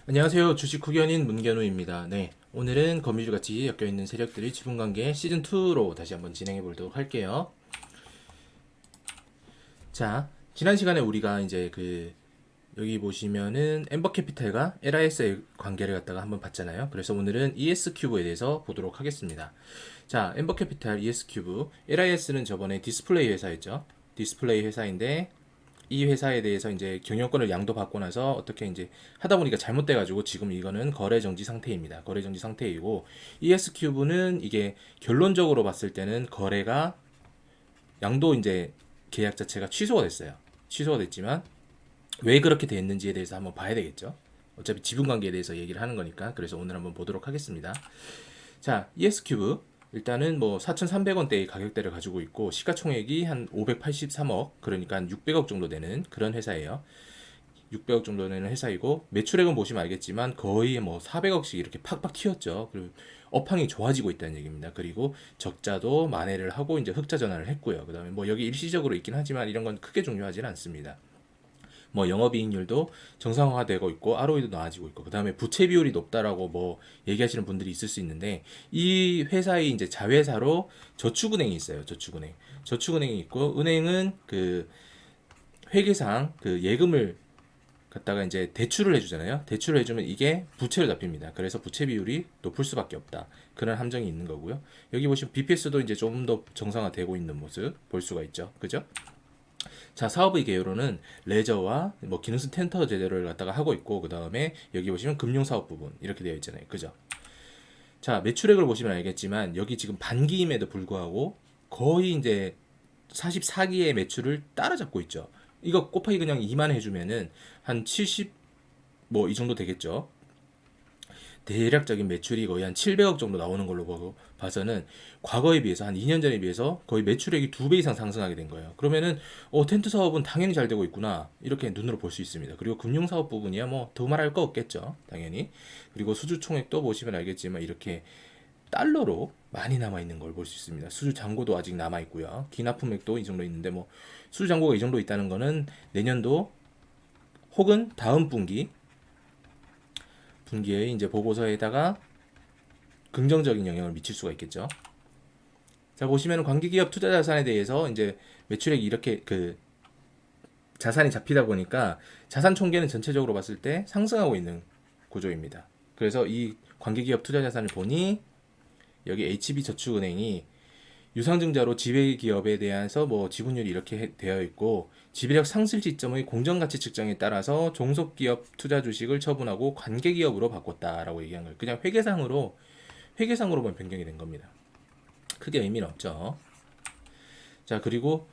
안녕하세요. 주식 후견인 문견우입니다. 네, 오늘은 거미줄같이 엮여있는 세력들이 지분관계 시즌2로 다시 한번 진행해 보도록 할게요. 자, 지난 시간에 우리가 이제 여기 보시면은 엠버캐피탈과 LIS의 관계를 갖다가 한번 봤잖아요. 그래서 오늘은 ES큐브에 대해서 보도록 하겠습니다. 자, 엠버캐피탈, ES큐브, LIS는 저번에 디스플레이 회사였죠. 디스플레이 회사인데 이 회사에 대해서 이제 경영권을 양도받고 나서 어떻게 이제 하다 보니까 잘못돼가지고 지금 이거는 거래 정지 상태입니다. 거래 정지 상태이고 ES큐브는 이게 결론적으로 봤을 때는 거래가 양도 이제 계약 자체가 취소가 됐어요. 취소가 됐지만 왜 그렇게 됐는지에 대해서 한번 봐야 되겠죠. 어차피 지분 관계에 대해서 얘기를 하는 거니까. 그래서 오늘 한번 보도록 하겠습니다. 자, ES큐브 일단은 뭐 4,300원대의 가격대를 가지고 있고 시가총액이 한 583억, 그러니까 한 600억 정도 되는 그런 회사예요. 600억 정도 되는 회사이고 매출액은 보시면 알겠지만 거의 뭐 400억씩 이렇게 팍팍 튀었죠. 그리고 업황이 좋아지고 있다는 얘기입니다. 그리고 적자도 만회를 하고 이제 흑자 전환을 했고요. 그다음에 뭐 여기 일시적으로 있긴 하지만 이런 건 크게 중요하지는 않습니다. 뭐 영업이익률도 정상화되고 있고 ROE도 나아지고 있고 그다음에 부채 비율이 높다라고 뭐 얘기하시는 분들이 있을 수 있는데 이 회사의 이제 자회사로 저축은행이 있어요. 저축은행이 있고 은행은 그 회계상 그 예금을 갖다가 이제 대출을 해주잖아요. 대출을 해주면 이게 부채로 잡힙니다. 그래서 부채 비율이 높을 수밖에 없다. 그런 함정이 있는 거고요. 여기 보시면 BPS도 이제 조금 더 정상화되고 있는 모습 볼 수가 있죠. 그죠? 자, 사업의 개요로는 레저와 뭐 기능성 텐터 제도를 갖다가 하고 있고 그 다음에 여기 보시면 금융사업 부분 이렇게 되어 있잖아요. 그죠? 자, 매출액을 보시면 알겠지만 여기 지금 반기임에도 불구하고 거의 이제 44기의 매출을 따라잡고 있죠. 이거 곱하기 그냥 2만 해주면은 한 70, 뭐 이 정도 되겠죠. 대략적인 매출이 거의 한 700억 정도 나오는 걸로 보고 봐서는 과거에 비해서 한 2년 전에 비해서 거의 매출액이 2배 이상 상승하게 된 거예요. 그러면은 텐트 사업은 당연히 잘 되고 있구나 이렇게 눈으로 볼 수 있습니다. 그리고 금융 사업 부분이야 뭐 더 말할 거 없겠죠, 당연히. 그리고 수주 총액도 보시면 알겠지만 이렇게 달러로 많이 남아 있는 걸 볼 수 있습니다. 수주 잔고도 아직 남아 있고요. 기납품액도 이 정도 있는데 뭐 수주 잔고가 이 정도 있다는 거는 내년도 혹은 다음 분기에 이제 보고서에다가 긍정적인 영향을 미칠 수가 있겠죠. 자, 보시면 관계기업 투자 자산에 대해서 이제 매출액이 이렇게 자산이 잡히다 보니까 자산 총계는 전체적으로 봤을 때 상승하고 있는 구조입니다. 그래서 이 관계기업 투자 자산을 보니 여기 HB저축은행이 유상증자로 지배기업에 대해서 뭐 지분율이 이렇게 되어 있고 지배력 상실 지점의 공정가치 측정에 따라서 종속기업 투자 주식을 처분하고 관계기업으로 바꿨다라고 얘기한 거예요. 그냥 회계상으로만 변경이 된 겁니다. 크게 의미는 없죠. 자, 그리고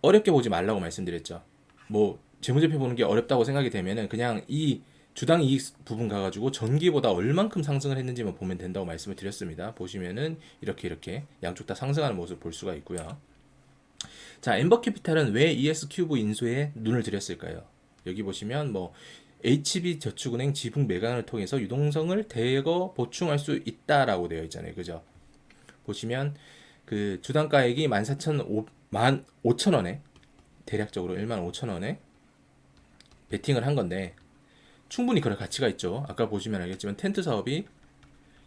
어렵게 보지 말라고 말씀드렸죠. 뭐 재무제표 보는 게 어렵다고 생각이 되면은 그냥 이 주당 이익 부분 가가지고 전기보다 얼만큼 상승을 했는지만 보면 된다고 말씀을 드렸습니다. 보시면은 이렇게 양쪽 다 상승하는 모습을 볼 수가 있고요. 자, 엠버캐피탈은 왜 ES큐브 인수에 눈을 들였을까요? 여기 보시면 뭐 HB저축은행 지분 매각을 통해서 유동성을 대거 보충할 수 있다라고 되어 있잖아요. 그죠? 보시면 그 주당가액이 15,000원에 대략적으로 15,000원에 베팅을 한 건데 충분히 그럴 가치가 있죠. 아까 보시면 알겠지만 텐트 사업이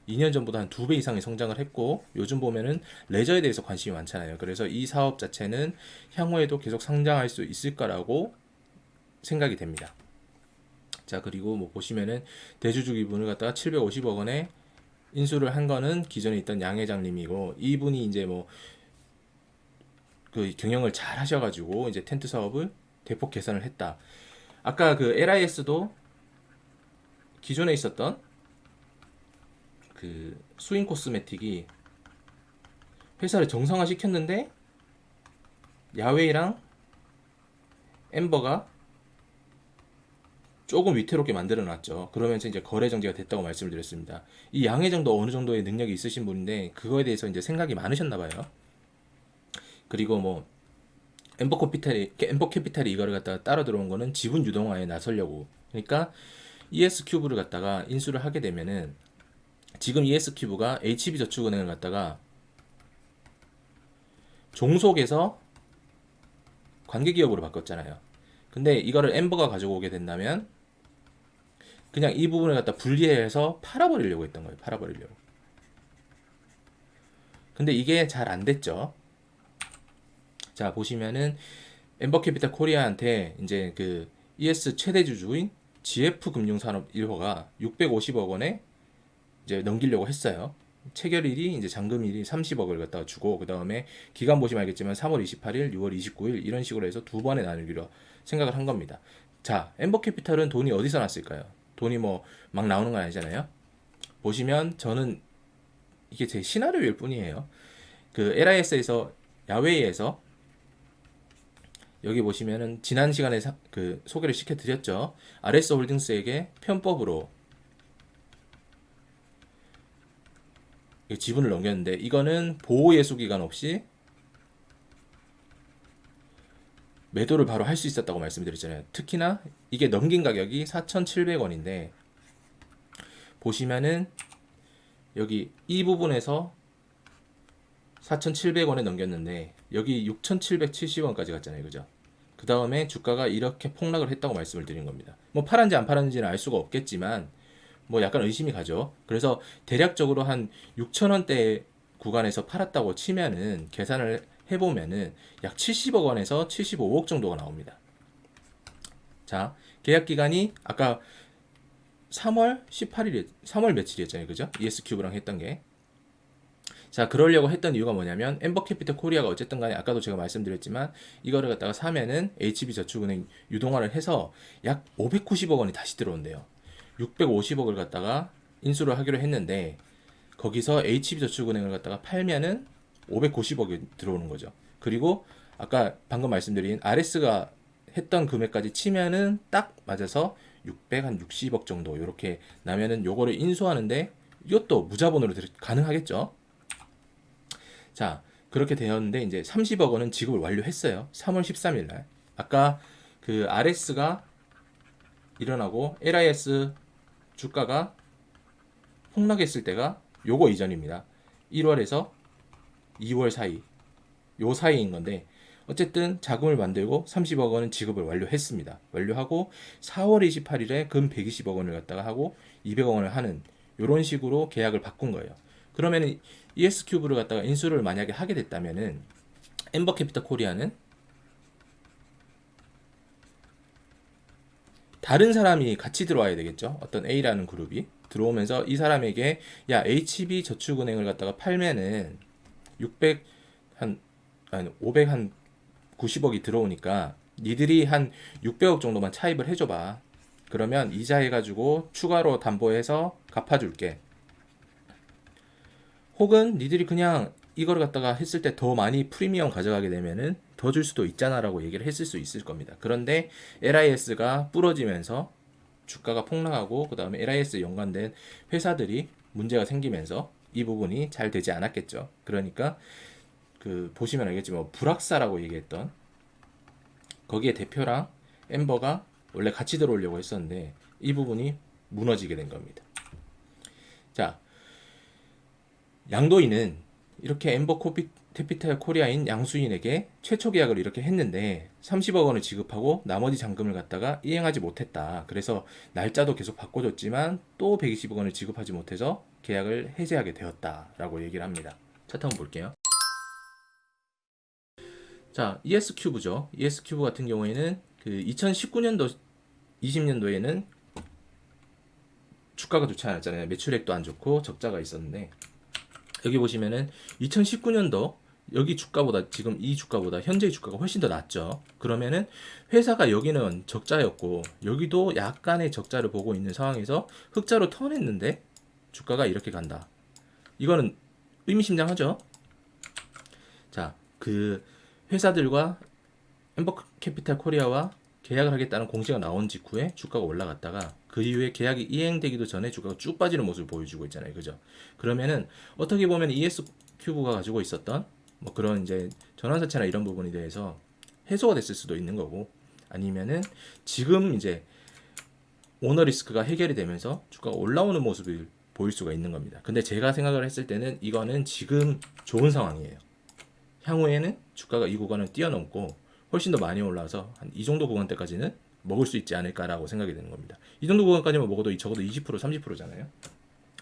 2년 전보다 한 2배 이상의 성장을 했고 요즘 보면은 레저에 대해서 관심이 많잖아요. 그래서 이 사업 자체는 향후에도 계속 성장할 수 있을 거라고 생각이 됩니다. 자, 그리고 뭐 보시면은 대주주 기분을 갖다가 750억 원에 인수를 한 거는 기존에 있던 양 회장님이고 이분이 이제 뭐 그 경영을 잘 하셔가지고 이제 텐트 사업을 대폭 개선을 했다. 아까 그 LIS도 기존에 있었던 그 수인 코스메틱이 회사를 정상화 시켰는데 야웨이랑 엠버가 조금 위태롭게 만들어 놨죠. 그러면서 이제 거래 정지가 됐다고 말씀을 드렸습니다. 이 양회장도 어느 정도의 능력이 있으신 분인데 그거에 대해서 이제 생각이 많으셨나 봐요. 그리고 뭐 엠버캐피탈이 이거를 갖다가 따라 들어온 거는 지분 유동화에 나서려고. 그러니까 ES큐브를 갖다가 인수를 하게 되면은 지금 ES큐브가 HB저축은행을 갖다가 종속에서 관계기업으로 바꿨잖아요. 근데 이거를 엠버가 가지고 오게 된다면 그냥 이 부분을 갖다 분리해서 팔아버리려고 했던 거예요. 팔아버리려고. 근데 이게 잘 안 됐죠. 자, 보시면은 엠버캐피탈 코리아한테 이제 그 ES 최대 주주인 GF금융산업 1호가 650억 원에 이제 넘기려고 했어요. 체결일이 이제 잔금일이 30억을 갖다가 주고, 그 다음에 기간 보시면 알겠지만 3월 28일, 6월 29일 이런 식으로 해서 두 번에 나누기로 생각을 한 겁니다. 자, 엠버캐피탈은 돈이 어디서 났을까요? 돈이 뭐 막 나오는 건 아니잖아요. 보시면 저는 이게 제 시나리오일 뿐이에요. 그 LIS에서 야웨이에서 여기 보시면은 지난 시간에 그 소개를 시켜드렸죠. RS 홀딩스에게 편법으로 지분을 넘겼는데, 이거는 보호 예수 기간 없이 매도를 바로 할 수 있었다고 말씀드렸잖아요. 특히나 이게 넘긴 가격이 4,700원인데 보시면은 여기 이 부분에서 4,700원에 넘겼는데 여기 6,770원까지 갔잖아요. 그죠? 그 다음에 주가가 이렇게 폭락을 했다고 말씀을 드린 겁니다. 뭐 팔았는지 안 팔았는지는 알 수가 없겠지만 뭐 약간 의심이 가죠. 그래서 대략적으로 한 6,000원대 구간에서 팔았다고 치면은 계산을 해보면은 약 70억 원에서 75억 정도가 나옵니다. 자, 계약 기간이 아까 3월 18일, 3월 며칠이었잖아요. 그죠? ES큐브랑 했던 게. 자, 그러려고 했던 이유가 뭐냐면 엠버캐피탈 코리아가 어쨌든 간에 아까도 제가 말씀드렸지만 이거를 갖다가 사면은 HB저축은행 유동화를 해서 약 590억 원이 다시 들어온대요. 650억을 갖다가 인수를 하기로 했는데 거기서 HB저축은행을 갖다가 팔면은 590억이 들어오는 거죠. 그리고 아까 방금 말씀드린 RS가 했던 금액까지 치면은 딱 맞아서 660억 정도 이렇게 나면은 요거를 인수하는데 이것도 무자본으로 가능하겠죠. 자, 그렇게 되었는데 이제 30억 원은 지급을 완료했어요. 3월 13일 날. 아까 그 RS가 일어나고 LIS 주가가 폭락했을 때가 요거 이전입니다. 1월에서 2월 사이, 요 사이인 건데 어쨌든 자금을 만들고 30억 원은 지급을 완료했습니다. 완료하고 4월 28일에 금 120억 원을 갖다가 하고 200억 원을 하는 요런 식으로 계약을 바꾼 거예요. 그러면은 ES큐브를 갖다가 인수를 만약에 하게 됐다면은 엠버캐피탈 코리아는 다른 사람이 같이 들어와야 되겠죠. 어떤 A라는 그룹이 들어오면서 이 사람에게 야, HB저축은행을 갖다가 팔면은 600 한 아니 500 한 90억이 들어오니까 니들이 한 600억 정도만 차입을 해줘봐. 그러면 이자 해가지고 추가로 담보해서 갚아줄게. 혹은 니들이 그냥 이거를 갖다가 했을 때 더 많이 프리미엄 가져가게 되면은 더 줄 수도 있잖아라고 얘기를 했을 수 있을 겁니다. 그런데 LIS가 부러지면서 주가가 폭락하고 그 다음에 LIS 연관된 회사들이 문제가 생기면서 이 부분이 잘 되지 않았겠죠. 그러니까 그 보시면 알겠지만 불악사라고 얘기했던 거기에 대표랑 엠버가 원래 같이 들어오려고 했었는데 이 부분이 무너지게 된 겁니다. 자, 양도인은 이렇게 엠버캐피탈 코리아인 양수인에게 최초 계약을 이렇게 했는데 30억 원을 지급하고 나머지 잔금을 갖다가 이행하지 못했다. 그래서 날짜도 계속 바꿔줬지만 또 120억 원을 지급하지 못해서 계약을 해지하게 되었다라고 얘기를 합니다. 차트 한번 볼게요. 자, ES큐브죠. ES큐브 같은 경우에는 그 2019년도 20년도에는 주가가 좋지 않았잖아요. 매출액도 안 좋고 적자가 있었는데 여기 보시면은 2019년도 여기 주가보다 지금 이 주가보다 현재의 주가가 훨씬 더 낮죠. 그러면은 회사가 여기는 적자였고 여기도 약간의 적자를 보고 있는 상황에서 흑자로 턴했는데 주가가 이렇게 간다. 이거는 의미심장하죠. 자, 그 회사들과 엠버캐피탈 코리아와 계약을 하겠다는 공시가 나온 직후에 주가가 올라갔다가 그 이후에 계약이 이행되기도 전에 주가가 쭉 빠지는 모습을 보여주고 있잖아요. 그죠? 그러면은 어떻게 보면 ES큐브가 가지고 있었던 뭐 그런 이제 전환사채나 이런 부분에 대해서 해소가 됐을 수도 있는 거고 아니면은 지금 이제 오너 리스크가 해결이 되면서 주가가 올라오는 모습을 보일 수가 있는 겁니다. 근데 제가 생각을 했을 때는 이거는 지금 좋은 상황이에요. 향후에는 주가가 이 구간을 뛰어넘고 훨씬 더 많이 올라와서 한 이 정도 구간대까지는 먹을 수 있지 않을까라고 생각이 되는 겁니다. 이 정도 구간까지만 먹어도 적어도 20% 30%잖아요.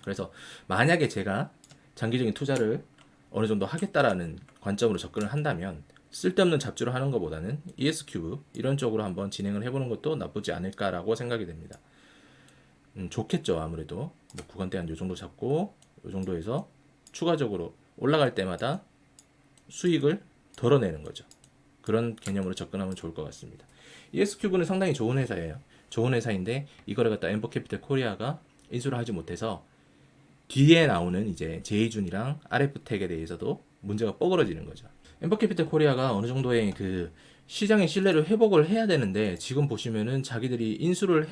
그래서 만약에 제가 장기적인 투자를 어느 정도 하겠다라는 관점으로 접근을 한다면 쓸데없는 잡주를 하는 것보다는 ES 큐브 이런 쪽으로 한번 진행을 해보는 것도 나쁘지 않을까라고 생각이 됩니다. 좋겠죠. 아무래도 뭐 구간대 한 요 정도 잡고 요 정도에서 추가적으로 올라갈 때마다 수익을 덜어내는 거죠. 그런 개념으로 접근하면 좋을 것 같습니다. ES큐브는 상당히 좋은 회사예요. 좋은 회사인데 이거를 갖다 엠버캐피털 코리아가 인수를 하지 못해서 뒤에 나오는 이제 제이준이랑 RF텍에 대해서도 문제가 뻐그러지는 거죠. 엠버캐피털 코리아가 어느 정도의 그 시장의 신뢰를 회복을 해야 되는데 지금 보시면은 자기들이 인수를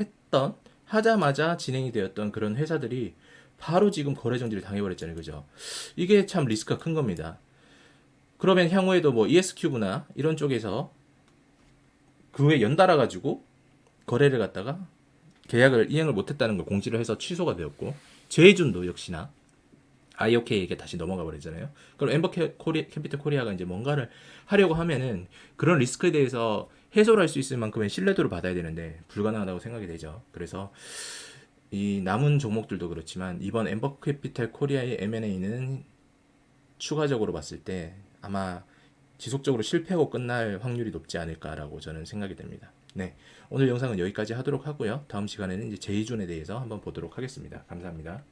하자마자 진행이 되었던 그런 회사들이 바로 지금 거래 정지를 당해버렸잖아요. 그죠? 이게 참 리스크가 큰 겁니다. 그러면 향후에도 뭐 ES큐브나 이런 쪽에서 그 후에 연달아 가지고 거래를 갖다가 계약을 이행을 못했다는 걸 공지를 해서 취소가 되었고 제이준도 역시나 IOK에게 다시 넘어가 버리잖아요. 그럼 캐피털 코리아가 이제 뭔가를 하려고 하면은 그런 리스크에 대해서 해소를 할 수 있을 만큼의 신뢰도를 받아야 되는데 불가능하다고 생각이 되죠. 그래서 이 남은 종목들도 그렇지만 이번 엠버캐피털 코리아의 M&A는 추가적으로 봤을 때 아마 지속적으로 실패하고 끝날 확률이 높지 않을까라고 저는 생각이 됩니다. 네, 오늘 영상은 여기까지 하도록 하고요. 다음 시간에는 이제 제이준에 대해서 한번 보도록 하겠습니다. 감사합니다.